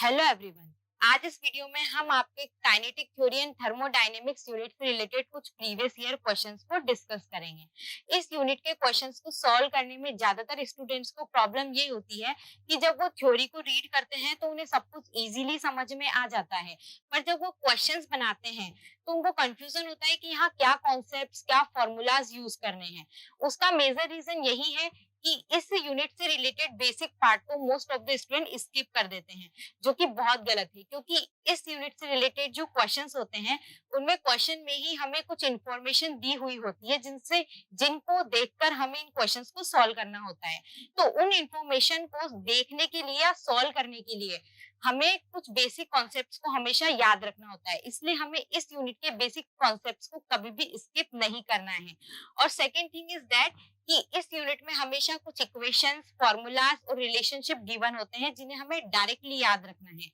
Hello everyone. आज इस video में हम आपके kinetic theory and thermodynamics unit से रिलेटेड कुछ प्रीवियस ईयर क्वेश्चंस को डिस्कस करेंगे। इस यूनिट के क्वेश्चंस को सॉल्व करने में ज्यादातर स्टूडेंट्स को प्रॉब्लम ये होती है कि जब वो थ्योरी को रीड करते हैं तो उन्हें सब कुछ इजीली समझ में आ जाता है, पर जब वो क्वेश्चंस बनाते हैं तो उनको कंफ्यूजन होता है कि यहाँ क्या कॉन्सेप्ट्स, क्या फॉर्मूलाज यूज करने हैं। उसका मेजर रीजन यही है कि इस यूनिट से रिलेटेड बेसिक पार्ट को most of the student skip कर देते हैं, जो कि बहुत गलत है, क्योंकि इस यूनिट से रिलेटेड जो क्वेश्चंस होते हैं उनमें क्वेश्चन में ही हमें कुछ इंफॉर्मेशन दी हुई होती है जिनको देखकर हमें इन क्वेश्चंस को सॉल्व करना होता है। तो उन इंफॉर्मेशन को देखने के लिए या सॉल्व करने के लिए हमें कुछ बेसिक कॉन्सेप्ट्स को हमेशा याद रखना होता है, इसलिए हमें इस यूनिट के बेसिक कॉन्सेप्ट्स को कभी भी स्किप नहीं करना है। और सेकेंड थिंग इज दैट कि इस यूनिट में हमेशा कुछ इक्वेशंस, फॉर्मूलाज और रिलेशनशिप गिवन होते हैं जिन्हें हमें डायरेक्टली याद रखना है।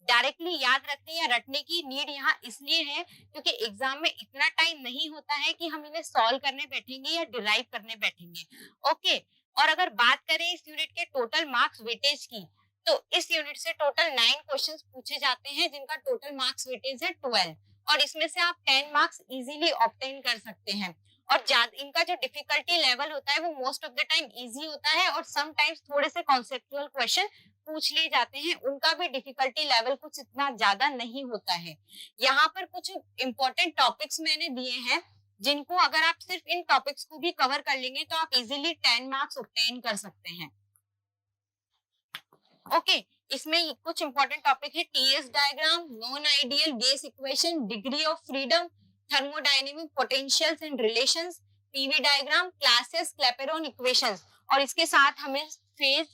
डायरेक्टली याद रखने या रटने की नीड यहाँ इसलिए है क्योंकि एग्जाम में इतना टाइम नहीं होता है कि हम इन्हें सॉल्व करने बैठेंगे या डिराइव करने बैठेंगे। ओके, और अगर बात करें इस यूनिट के टोटल मार्क्स वेटेज की, तो इस यूनिट से टोटल 9 क्वेश्चंस पूछे जाते हैं जिनका टोटल मार्क्स वेटेज है 12, और इसमें से आप 10 मार्क्स इजीली ऑब्टेन कर सकते हैं। और इनका जो डिफिकल्टी लेवल होता है वो most of the time easy होता है, और सम टाइम्स थोड़े से कॉन्सेप्चुअल क्वेश्चन पूछ लिए जाते हैं, उनका भी डिफिकल्टी लेवल कुछ इतना ज्यादा नहीं होता है। यहाँ पर कुछ इंपॉर्टेंट टॉपिक्स मैंने दिए हैं जिनको अगर आप सिर्फ इन टॉपिक्स को भी कवर कर लेंगे तो आप इजीली 10 मार्क्स ऑब्टेन कर सकते हैं। ओके, इसमें कुछ इंपॉर्टेंट टॉपिक है: TS diagram, non ideal gas equation, degree of freedom, thermodynamic potentials and relations, PV diagram, Clausius, Clapeyron equations, और इसके साथ हमें फेज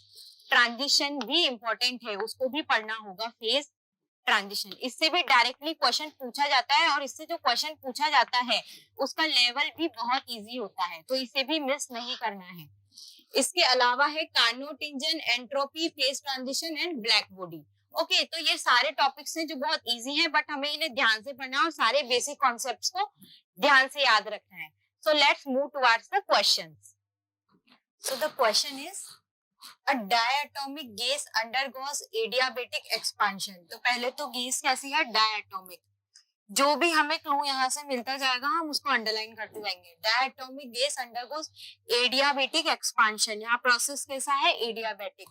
ट्रांजिशन भी इंपॉर्टेंट है, उसको भी पढ़ना होगा। फेज ट्रांजिशन, इससे भी डायरेक्टली क्वेश्चन पूछा जाता है, और इससे जो क्वेश्चन पूछा जाता है उसका लेवल भी बहुत इजी होता है, तो इसे भी मिस नहीं करना है। इसके अलावा है Carnot engine, entropy, phase transition and black body. Okay, तो ये सारे टॉपिक्स हैं जो बहुत इजी हैं, बट हमें इन्हें ध्यान से पढ़ना है और सारे बेसिक कॉन्सेप्ट्स को ध्यान से याद रखना है। So let's move towards the questions. So the question is a diatomic gas undergoes adiabatic expansion. तो पहले तो गैस कैसी है? डायटोमिक। जो भी हमें क्लू यहाँ से मिलता जाएगा हम उसको अंडरलाइन करते जाएंगे। Diatomic gas undergoes adiabatic expansion, यहाँ प्रोसेस कैसा है? Adiabatic.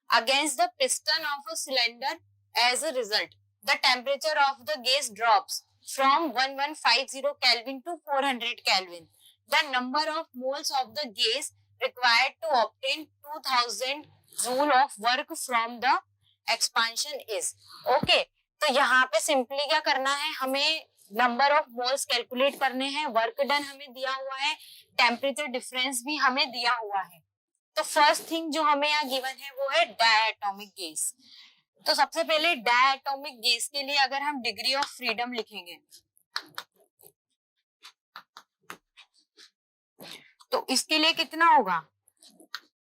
Against the piston of a cylinder, as a result the temperature of the gas drops from 1150 kelvin to 400 kelvin. The number of moles of the gas required to obtain 2000 joule of work from the expansion is. Okay, तो यहाँ पे simply क्या करना है, हमें number of moles calculate करने हैं, work done हमें दिया हुआ है, टेम्परेचर डिफरेंस भी हमें दिया हुआ है। तो फर्स्ट थिंग जो हमें यहाँ गिवन है वो है डायटोमिक गैस। तो सबसे पहले डायटोमिक गैस के लिए अगर हम डिग्री ऑफ फ्रीडम लिखेंगे तो इसके लिए कितना होगा?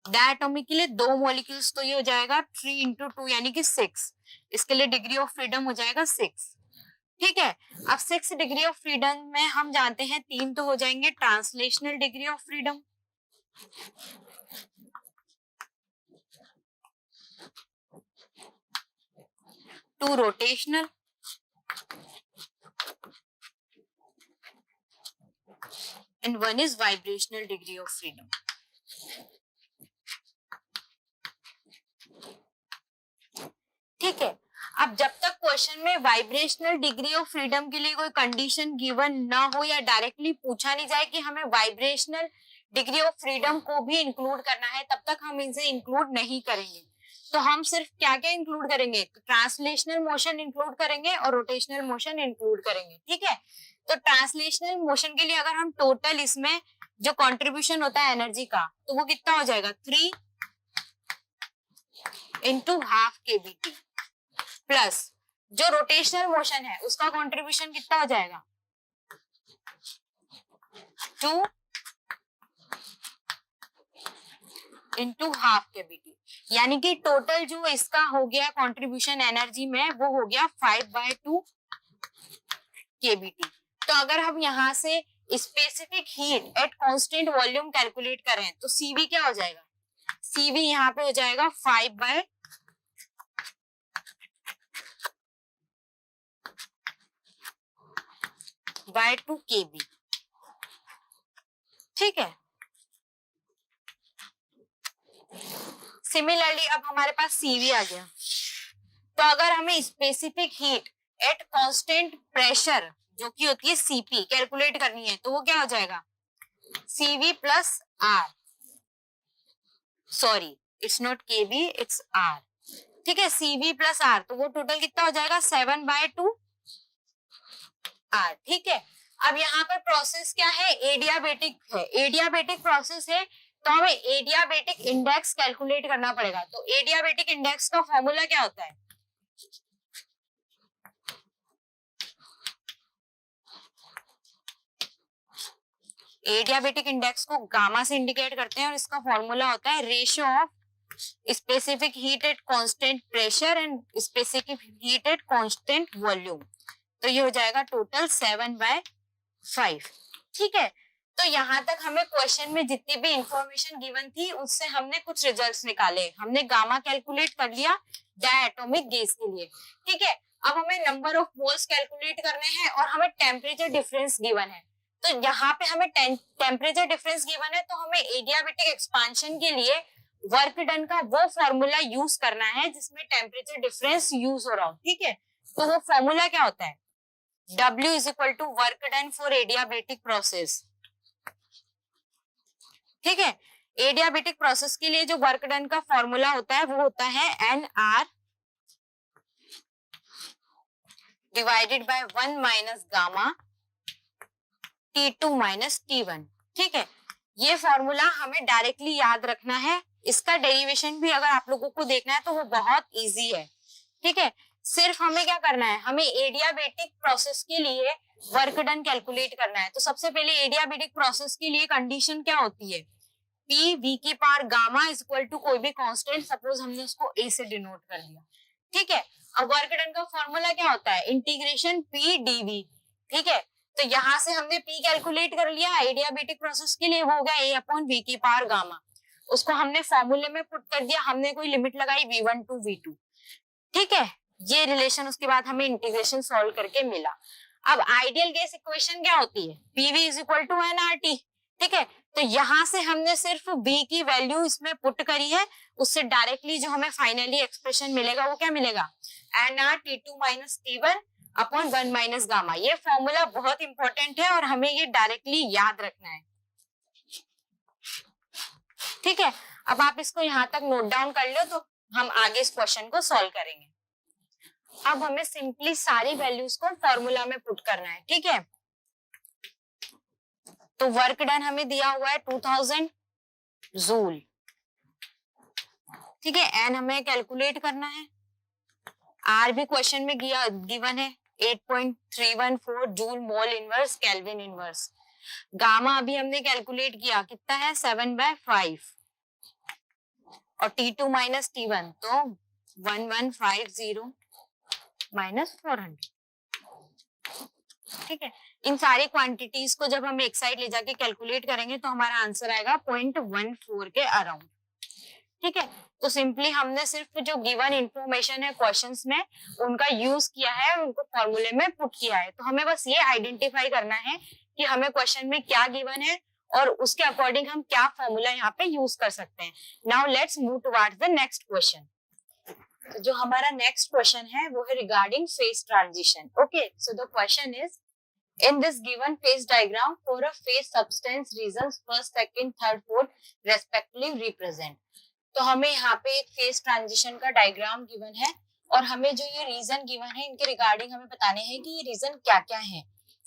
डायटोमिक के लिए 2 मॉलिक्यूल्स, तो ये हो जाएगा 3 into 2 यानी कि 6। इसके लिए डिग्री ऑफ फ्रीडम हो जाएगा 6। ठीक है, अब 6 डिग्री ऑफ फ्रीडम में हम जानते हैं 3 तो हो जाएंगे translational degree of freedom, 2 rotational, and 1 is vibrational degree of freedom. ठीक है, अब जब तक क्वेश्चन में वाइब्रेशनल डिग्री ऑफ फ्रीडम के लिए कोई कंडीशन गिवन ना हो या डायरेक्टली पूछा नहीं जाए कि हमें वाइब्रेशनल डिग्री ऑफ फ्रीडम को भी इंक्लूड करना है, तब तक हम इसे इंक्लूड नहीं करेंगे। तो हम सिर्फ क्या क्या इंक्लूड करेंगे? ट्रांसलेशनल मोशन इंक्लूड करेंगे और रोटेशनल मोशन इंक्लूड करेंगे। ठीक है, तो ट्रांसलेशनल मोशन के लिए अगर हम टोटल इसमें जो कंट्रीब्यूशन होता है एनर्जी का, तो वो कितना हो जाएगा? 3 into half kBT, प्लस जो रोटेशनल मोशन है उसका कंट्रीब्यूशन कितना हो जाएगा? 2 into half kBT, यानी कि टोटल जो इसका हो गया कंट्रीब्यूशन एनर्जी में वो हो गया 5/2 kBT। तो अगर हम यहाँ से specific heat at constant volume calculate करें तो CV क्या हो जाएगा? CV यहाँ पे हो जाएगा 5/2 बाय 2 kb। ठीक है, सिमिलरली अब हमारे पास CV आ गया, तो अगर हमें specific heat at constant pressure जो कि होती है CP कैलकुलेट करनी है, तो वो क्या हो जाएगा CV plus R, sorry it's not KB, it's R। ठीक है, CV प्लस R, तो वो टोटल कितना हो जाएगा 7/2 R। ठीक है, अब यहाँ पर प्रोसेस क्या है, एडियाबेटिक है, एडियाबेटिक प्रोसेस है, तो हमें एडियाबेटिक इंडेक्स कैलकुलेट करना पड़ेगा। तो एडियाबेटिक इंडेक्स का फॉर्मूला क्या होता है, एडियाबेटिक इंडेक्स को गामा से इंडिकेट करते हैं और इसका फॉर्मूला होता है ratio of specific heat at constant pressure and specific heat at constant volume. तो ये हो जाएगा टोटल 7/5। ठीक है, तो यहाँ तक हमें क्वेश्चन में जितनी भी इंफॉर्मेशन गिवन थी उससे हमने कुछ रिजल्ट्स निकाले। हमने गामा कैलकुलेट कर लिया डायटोमिक गैस के लिए। ठीक है, अब हमें नंबर ऑफ मोल्स कैलकुलेट करने हैं और हमें टेम्परेचर डिफरेंस गिवन है। तो यहाँ पे हमें टेम्परेचर डिफरेंस गिवन है, तो हमें एडियाबेटिक एक्सपांशन के लिए वर्क डन का वो फॉर्मूला यूज करना है जिसमें टेम्परेचर डिफरेंस यूज हो रहा हो। ठीक है, तो वो फॉर्मूला क्या होता है, W is equal to work done for adiabatic process. ठीक है, एडियाबेटिक प्रोसेस के लिए जो वर्क डन का फॉर्मूला होता है वो होता है NR divided by 1 minus gamma T2 minus T1। ठीक है, ये फॉर्मूला हमें डायरेक्टली याद रखना है। इसका डेरिवेशन भी अगर आप लोगों को देखना है तो वो बहुत इजी है। ठीक है, सिर्फ हमें क्या करना है, हमें एडियाबेटिक प्रोसेस के लिए वर्क डन कैलकुलेट करना है। तो सबसे पहले एडियाबेटिक प्रोसेस के लिए कंडीशन क्या होती है, P V की power gamma is equal to कोई भी कांस्टेंट, सपोज हमने उसको A से डिनोट कर दिया। ठीक है, अब वर्क डन का फॉर्मूला क्या होता है, इंटीग्रेशन P dV। ठीक है, तो यहाँ से हमने P कैलकुलेट कर लिया एडियाबेटिक प्रोसेस के लिए, वो हो गया A/V की पावर गामा। उसको हमने फॉर्मूले में पुट कर दिया, हमने कोई लिमिट लगाई V1 टू V2। ठीक है, ये रिलेशन उसके बाद हमें इंटीग्रेशन सॉल्व करके मिला। अब आइडियल गैस इक्वेशन क्या होती है, PV is equal to NRT। ठीक है, तो यहाँ से हमने सिर्फ B की वैल्यू इसमें पुट करी है, उससे डायरेक्टली जो हमें फाइनली एक्सप्रेशन मिलेगा वो क्या मिलेगा, NRT2 minus T1 upon 1 minus gamma. ये फॉर्मूला बहुत इंपॉर्टेंट है और हमें ये डायरेक्टली याद रखना है। ठीक है, अब आप इसको यहाँ तक नोट डाउन कर लो तो हम आगे इस क्वेश्चन को सॉल्व करेंगे। अब हमें सिंपली सारी वैल्यूज को फॉर्मूला में पुट करना है। ठीक है, तो वर्क डन हमें दिया हुआ है 2000 जूल। ठीक है, एन हमें कैलकुलेट करना है, आर भी क्वेश्चन में गिवन है 8.314 joule mole inverse kelvin inverse. Gamma अभी हमने कैलकुलेट किया, कितना है 7/5 और T2 माइनस T1 तो 1150 माइनस 400। ठीक है, इन सारी क्वांटिटीज को जब हम एक साइड ले जाके कैलकुलेट करेंगे तो हमारा आंसर आएगा 0.14 के अराउंड। ठीक है, तो सिंपली हमने सिर्फ जो गिवन इंफॉर्मेशन है क्वेश्चंस में उनका यूज किया है, उनको फॉर्मूले में पुट किया है। तो हमें बस ये आइडेंटिफाई करना है कि हमें क्वेश्चन में क्या गिवन है और उसके अकॉर्डिंग हम क्या फॉर्मूला यहाँ पे यूज कर सकते हैं। Now let's move towards the next question. तो जो हमारा नेक्स्ट क्वेश्चन है वो है regarding phase transition. Okay, so the question is in this given phase diagram for a phase substance reasons first second third fourth respectively represent। तो हमें यहाँ पे एक फेज ट्रांजिशन का डायग्राम गिवन है और हमें जो ये रीजन गिवन है इनके रिगार्डिंग हमें बताने हैं कि ये रीजन क्या क्या है।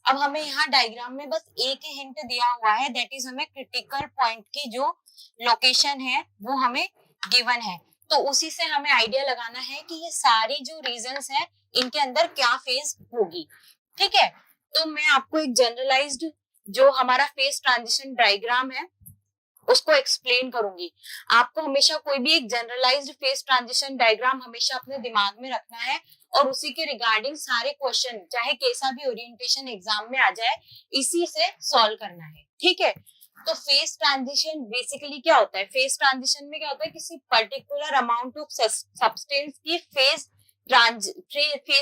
अब हमें यहाँ डायग्राम में बस एक ही हिंट दिया हुआ है, दैट इज हमें क्रिटिकल पॉइंट की जो लोकेशन है वो हमें गिवन है। तो उसी से हमें आइडिया लगाना है कि ये सारी जो रीजंस है इनके अंदर क्या फेज होगी। ठीक है, तो मैं आपको एक जनरलाइज्ड जो हमारा फेज ट्रांजिशन डायग्राम है उसको एक्सप्लेन करूंगी। आपको हमेशा कोई भी एक जनरलाइज्ड फेज ट्रांजिशन डायग्राम हमेशा अपने दिमाग में रखना है और उसी के रिगार्डिंग सारे क्वेश्चन चाहे कैसा भी ओरिएंटेशन एग्जाम में आ जाए इसी से सॉल्व करना है। ठीक है, तो फेज ट्रांजिशन बेसिकली क्या होता है, फेज ट्रांजिशन में क्या होता है, किसी पर्टिकुलर अमाउंट ऑफ सब्सटेंस की फेज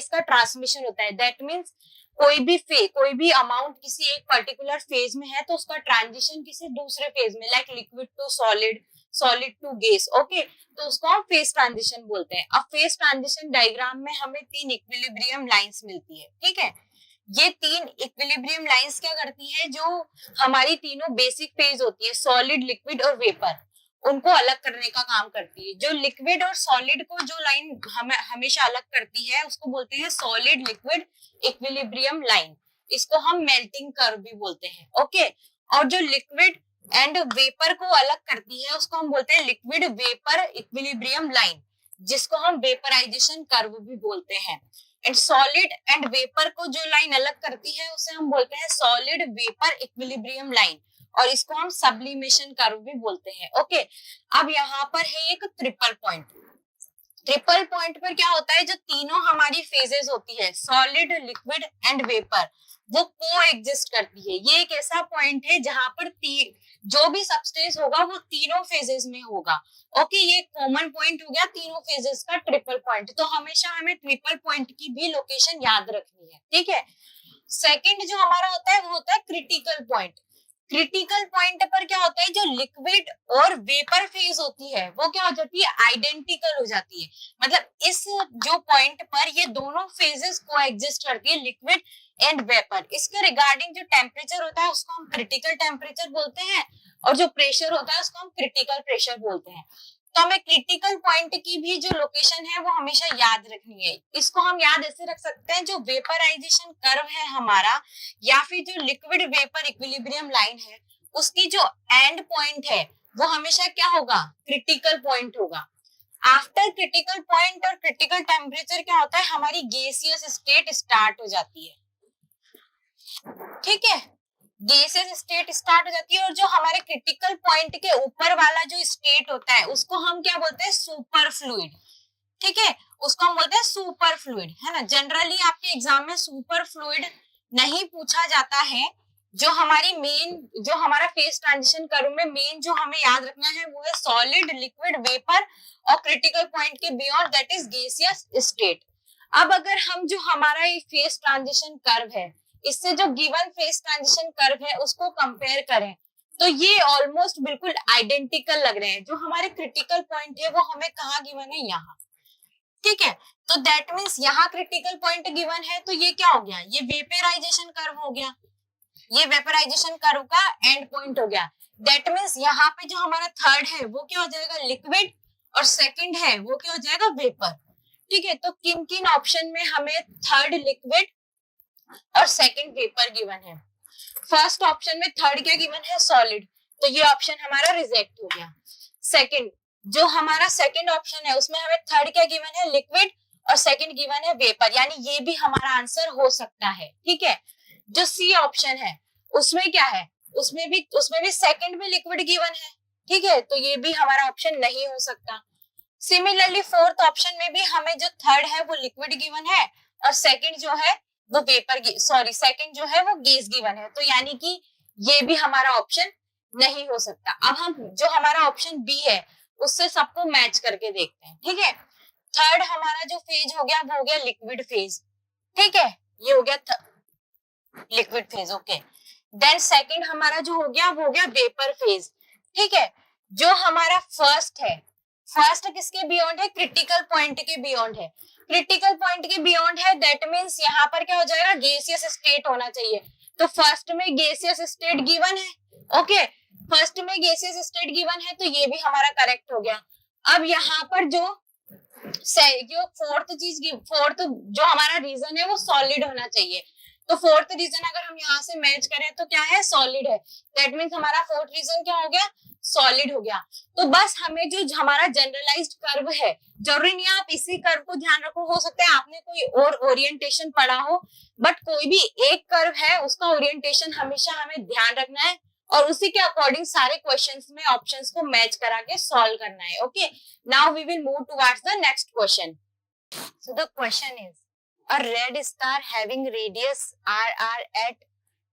का ट्रांसमिशन होता है। दैट मीन्स कोई भी अमाउंट किसी एक पर्टिकुलर फेज में है तो उसका ट्रांजिशन किसी दूसरे फेज में, like liquid to solid, solid to gas, okay, तो उसको हम फेज ट्रांजिशन बोलते हैं। अब फेज ट्रांजिशन डायग्राम में हमें 3 इक्विलिब्रियम लाइंस मिलती है, ठीक है। ये 3 इक्विलिब्रियम लाइंस क्या करती है, जो हमारी तीनों बेसिक फेज होती है, सॉलिड, लिक्विड और वेपर, उनको अलग करने का काम करती है। जो लिक्विड और सॉलिड को जो लाइन हमेशा अलग करती है उसको बोलते हैं सॉलिड लिक्विड इक्विलिब्रियम लाइन, इसको हम मेल्टिंग कर्व भी बोलते हैं, ओके। और जो लिक्विड एंड वेपर को अलग करती है उसको हम बोलते हैं लिक्विड वेपर इक्विलिब्रियम लाइन, जिसको हम वेपराइजेशन कर्व भी बोलते हैं। एंड सॉलिड एंड वेपर को जो लाइन अलग करती है उसे हम बोलते हैं सॉलिड वेपर इक्विलिब्रियम लाइन, और इसको हम सब्लिमेशन कर्व भी बोलते हैं, ओके। अब यहाँ पर है एक ट्रिपल पॉइंट। ट्रिपल पॉइंट पर क्या होता है, जो तीनों हमारी फेजेस होती है, सॉलिड, लिक्विड एंड वेपर, वो को एग्जिस्ट करती है। ये एक ऐसा पॉइंट है जहां पर जो भी सबस्टेंस होगा वो तीनों फेजेस में होगा, ओके। ये कॉमन पॉइंट हो गया तीनों फेजेस का, ट्रिपल पॉइंट। तो हमेशा हमें ट्रिपल पॉइंट की भी लोकेशन याद रखनी है, ठीक है। सेकंड जो हमारा होता है वो होता है क्रिटिकल पॉइंट। क्रिटिकल पॉइंट पर क्या होता है, जो लिक्विड और वेपर फेज होती है वो क्या हो जाती है, आइडेंटिकल हो जाती है। मतलब इस जो पॉइंट पर ये दोनों फेजेस को एग्जिस्ट करती है, लिक्विड एंड वेपर। इसके रिगार्डिंग जो टेम्परेचर होता है उसको हम क्रिटिकल टेम्परेचर बोलते हैं, और जो प्रेशर होता है उसको हम क्रिटिकल प्रेशर बोलते हैं। तो हमें क्रिटिकल पॉइंट की भी जो लोकेशन है वो हमेशा याद रखनी है। इसको हम याद ऐसे रख सकते हैं, जो वेपराइजेशन कर्व है हमारा, या फिर जो लिक्विड वेपर इक्विलिब्रियम लाइन है, उसकी जो एंड पॉइंट है वो हमेशा क्या होगा, क्रिटिकल पॉइंट होगा। आफ्टर क्रिटिकल पॉइंट और क्रिटिकल टेम्परेचर क्या होता है, हमारी गैसियस स्टेट स्टार्ट हो जाती है, ठीक है। गैसेस स्टेट स्टार्ट हो जाती है, और जो हमारे क्रिटिकल पॉइंट के ऊपर वाला जो स्टेट होता है उसको हम क्या बोलते हैं, सुपर फ्लूइड, ठीक है। उसको हम बोलते हैं सुपर फ्लूइड, है ना। जनरली आपके एग्जाम में सुपर फ्लूइड नहीं पूछा जाता है। जो हमारी मेन, जो हमारा फेज ट्रांजिशन कर्व में मेन जो हमें याद रखना है वो है सॉलिड, लिक्विड, वेपर और क्रिटिकल पॉइंट के beyond, that is gaseous state. अब अगर हम जो हमारा ये फेज ट्रांजिशन कर्व है इससे जो गिवन फेज ट्रांजिशन कर्व है उसको कंपेयर करें तो ये ऑलमोस्ट बिल्कुल आइडेंटिकल लग रहे हैं। जो हमारे क्रिटिकल पॉइंट है वो हमें कहाँ गिवन है, यहाँ, ठीक है। तो दैट मीन्स यहाँ क्रिटिकल पॉइंट गिवन है, तो ये क्या हो गया, ये वेपराइजेशन कर्व हो गया, ये वेपराइजेशन कर्व का एंड पॉइंट हो गया। दैट मीन्स यहाँ पे जो हमारा थर्ड है वो क्या हो जाएगा, लिक्विड, और सेकंड है वो क्या हो जाएगा, वेपर, ठीक है। तो किन किन ऑप्शन में हमें थर्ड लिक्विड और सेकंड वेपर गिवन है। फर्स्ट ऑप्शन में थर्ड क्या गिवन है, सॉलिड, तो ये ऑप्शन हमारा रिजेक्ट हो गया। सेकंड, जो हमारा सेकंड ऑप्शन है उसमें हमें थर्ड क्या गिवन है, लिक्विड, और सेकंड गिवन है वेपर, यानी ये भी हमारा आंसर हो सकता है, ठीक है। जो सी ऑप्शन है उसमें क्या है, उसमें भी सेकंड में लिक्विड गिवन है, ठीक है, तो ये भी हमारा ऑप्शन नहीं हो सकता। सिमिलरली फोर्थ ऑप्शन में भी हमें जो थर्ड है वो लिक्विड गिवन है, और सेकंड जो है वो वेपर, सॉरी सेकंड जो है वो गैस गिवन है, तो यानी कि ये भी हमारा ऑप्शन नहीं हो सकता। अब हम जो हमारा ऑप्शन बी है उससे सबको मैच करके देखते हैं, ठीक है। थर्ड हमारा जो फेज हो गया वो हो गया लिक्विड फेज, ठीक है, ये हो गया liquid phase, okay. Then second हमारा जो हो गया वो हो गया वेपर फेज, ठीक है। जो हमारा फर्स्ट है, फर्स्ट किसके बियॉन्ड है, क्रिटिकल पॉइंट के बियॉन्ड है, क्रिटिकल पॉइंट के बियॉन्ड है, दैट मींस यहाँ पर क्या हो जाएगा, गैसियस स्टेट होना चाहिए। तो फर्स्ट में गैसियस स्टेट गिवन है, ओके, फर्स्ट में गैसियस स्टेट गिवन है, तो ये भी हमारा करेक्ट हो गया। अब यहाँ पर जो फोर्थ जो हमारा रीजन है वो सॉलिड होना चाहिए, तो फोर्थ रीजन अगर हम यहाँ से मैच करें तो क्या है, सॉलिड है, दैट मींस हमारा फोर्थ रीजन क्या हो गया, सॉलिड हो गया। तो बस हमें जो हमारा जनरलाइज्ड कर्व है, जरूरी नहीं है आप इसी कर्व को ध्यान रखो, हो सकता है आपने कोई और ओरिएंटेशन पढ़ा हो, बट कोई भी एक कर्व है उसका ओरिएंटेशन हमेशा हमें ध्यान रखना है, और उसी के अकॉर्डिंग सारे क्वेश्चंस में ऑप्शंस को मैच करा के सॉल्व करना है, okay. Now we will move towards the next question. So the question is, a red star having radius RR at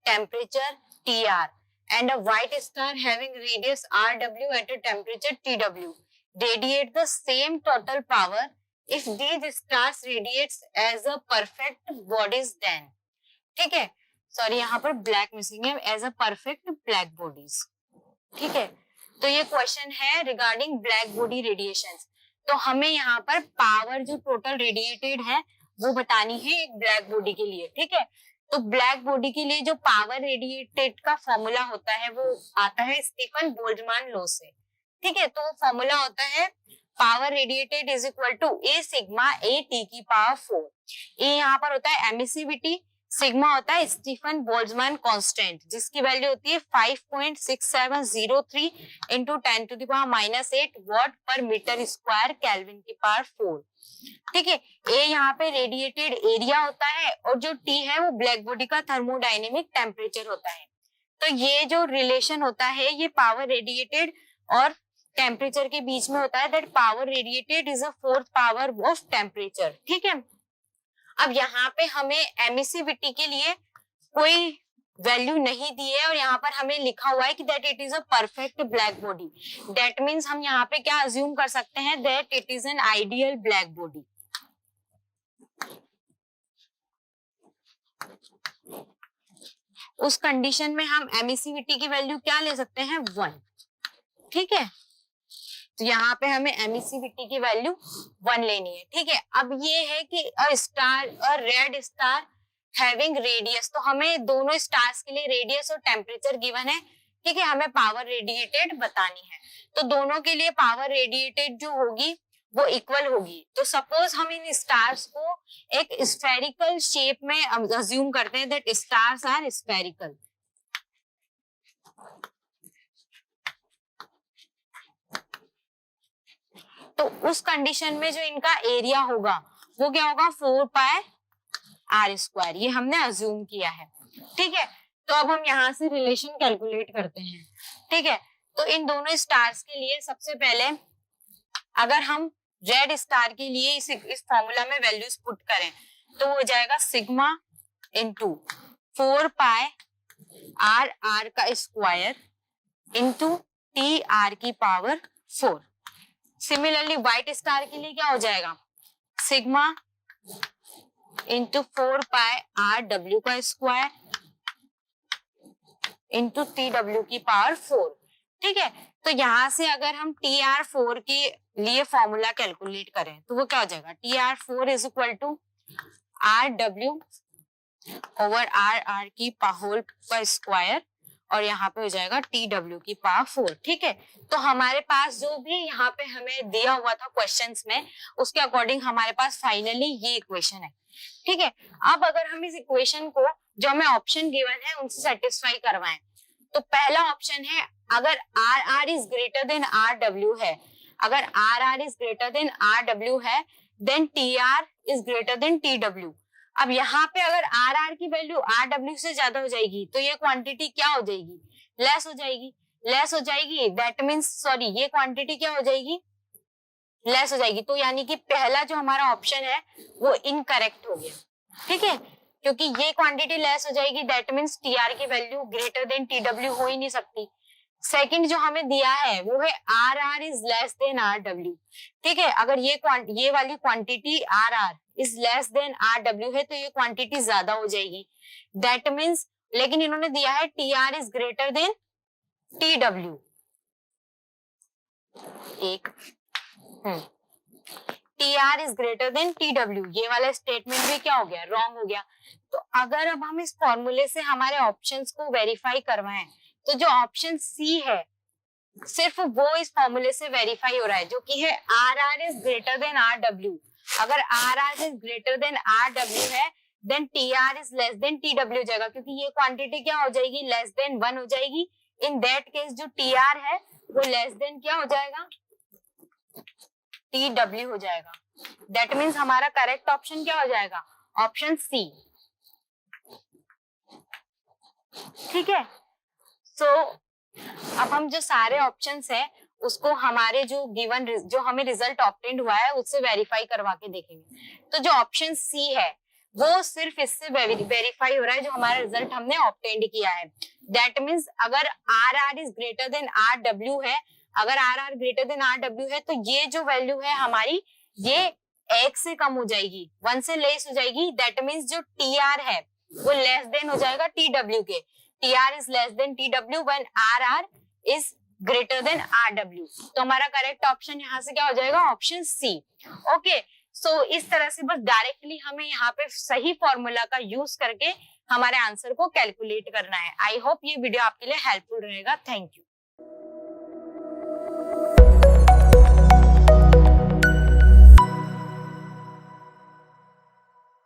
temperature TR and a white star having radius RW at a temperature TW radiate the same total power if these stars radiates as a perfect bodies then, ठीक है, sorry यहाँ पर black missing है, as a perfect black bodies. ठीक है, तो ये question है रिगार्डिंग ब्लैक बॉडी रेडिएशन। तो हमें यहाँ पर पावर जो टोटल रेडिएटेड है वो बतानी है एक ब्लैक बॉडी के लिए। ठीक है, तो ब्लैक बॉडी के लिए जो पावर रेडिएटेड का फॉर्मूला होता है वो आता है स्टीफन बोल्ट्जमान लॉ से। ठीक है, तो फॉर्मूला होता है power radiated is equal to A sigma A T की पावर 4। ए यहाँ पर होता है एमिसिविटी, सिग्मा होता है स्टीफन बोल्ट्जमान कांस्टेंट जिसकी वैल्यू होती है 5.6703 into 10⁻⁻8 watt per metre square kelvin की पावर 4। ठीक है, ए यहाँ पे रेडिएटेड एरिया होता है और जो टी है वो ब्लैक बॉडी का थर्मोडायनेमिक टेम्परेचर होता है। तो ये जो रिलेशन होता है ये पावर रेडिएटेड और टेम्परेचर के बीच में होता है, that power radiated is a fourth power of temperature. ठीक है, अब यहाँ पे हमें एमिसिविटी के लिए कोई वैल्यू नहीं दी है और यहाँ पर हमें लिखा हुआ है कि that it is a perfect black body. That means हम यहाँ पे क्या अज्यूम कर सकते हैं, that it is an ideal black body. उस कंडीशन में हम एमिसिविटी की वैल्यू क्या ले सकते हैं, 1। ठीक है, तो यहाँ पे हमें एमिसिविटी की वैल्यू 1 लेनी है। ठीक है, अब ये है कि a star a red star having radius, तो हमें दोनों स्टार्स के लिए रेडियस और टेम्परेचर गिवन है। ठीक है, हमें पावर रेडिएटेड बतानी है, तो दोनों के लिए पावर रेडिएटेड जो होगी वो इक्वल होगी। तो सपोज हम इन स्टार्स को एक स्फेरिकल शेप में अज्यूम करते हैं, दैट स्टार्स आर स्फेरिकल। तो उस कंडीशन में जो इनका एरिया होगा वो क्या होगा, 4πr², ये हमने अज्यूम किया है। ठीक है, तो अब हम यहाँ से रिलेशन कैलकुलेट करते हैं। ठीक है, तो इन दोनों स्टार्स के लिए सबसे पहले अगर हम रेड स्टार के लिए इस फॉर्मूला में वैल्यूज पुट करें तो हो जाएगा sigma into 4πr² into TR की पावर 4। सिमिलरली व्हाइट स्टार के लिए क्या हो जाएगा, sigma into 4πr² into TW की पावर 4। ठीक है, तो यहाँ से अगर हम TR4 के लिए फॉर्मूला कैलकुलेट करें तो वो क्या हो जाएगा, TR4 is equal to RW over RR की होल का स्क्वायर और यहाँ पे हो जाएगा TW की पावर 4। ठीक है, तो हमारे पास जो भी यहाँ पे हमें दिया हुआ था क्वेश्चंस में उसके अकॉर्डिंग हमारे पास फाइनली ये इक्वेशन है। ठीक है, अब अगर हम इस इक्वेशन को जो हमें ऑप्शन गिवन है उनसे सेटिस्फाई करवाएं तो पहला ऑप्शन है अगर RR is greater than RW है, अगर RR is greater than RW है then TR is greater than TW। अब यहाँ पे अगर RR की वैल्यू RW से ज्यादा हो जाएगी तो ये क्वांटिटी क्या हो जाएगी, लेस हो जाएगी, लेस हो जाएगी। दैट मीन्स सॉरी, ये क्वांटिटी क्या हो जाएगी, लेस हो जाएगी। तो यानी कि पहला जो हमारा ऑप्शन है वो इनकरेक्ट हो गया। ठीक है, क्योंकि ये क्वांटिटी लेस हो जाएगी, दैट मीन्स TR की वैल्यू ग्रेटर देन TW हो ही नहीं सकती। सेकंड जो हमें दिया है वो है RR is less then RW। ठीक है, अगर ये वाली quantity RR is less then RW है तो ये क्वांटिटी ज्यादा हो जाएगी। दैट मीन्स, लेकिन इन्होंने दिया है TR is greater than TW। एक TR is greater than TW, ये वाला स्टेटमेंट भी क्या हो गया, रॉन्ग हो गया। तो अगर अब हम इस फॉर्मूले से हमारे ऑप्शंस को वेरीफाई करवाएं तो जो ऑप्शन सी है सिर्फ वो इस फॉर्मूले से वेरीफाई हो रहा है, जो कि है RR is greater than RW। अगर RR is greater than RW है then TR is less than TW हो जाएगा, क्योंकि ये क्वांटिटी क्या हो जाएगी, लेस देन 1 हो जाएगी। इन दैट केस जो TR है वो लेस देन क्या हो जाएगा, TW हो जाएगा। दैट मीन्स हमारा करेक्ट ऑप्शन क्या हो जाएगा, ऑप्शन सी। ठीक है, सो अब हम जो सारे ऑप्शंस हैं उसको हमारे जो गिवन जो हमें रिजल्ट ऑब्टेन्ड हुआ है उससे वेरीफाई करवा के देखेंगे। तो जो ऑप्शन सी है वो सिर्फ इससे वेरीफाई हो रहा है जो हमारा रिजल्ट हमने ऑब्टेन्ड किया है। दैट मीन्स अगर RR is greater than RW है, अगर RR ग्रेटर देन RW है तो ये जो वैल्यू है हमारी ये 1 से कम हो जाएगी, 1 से लेस हो जाएगी। दैट मीन्स जो TR है वो लेस देन हो जाएगा TW के। TR is less than TW when RR is greater than RW। तो हमारा करेक्ट ऑप्शन यहाँ से क्या हो जाएगा, ऑप्शन सी। ओके, सो इस तरह से बस डायरेक्टली हमें यहाँ पे सही फॉर्मूला का यूज करके हमारे आंसर को कैलकुलेट करना है। आई होप ये वीडियो आपके लिए हेल्पफुल रहेगा। Thank you.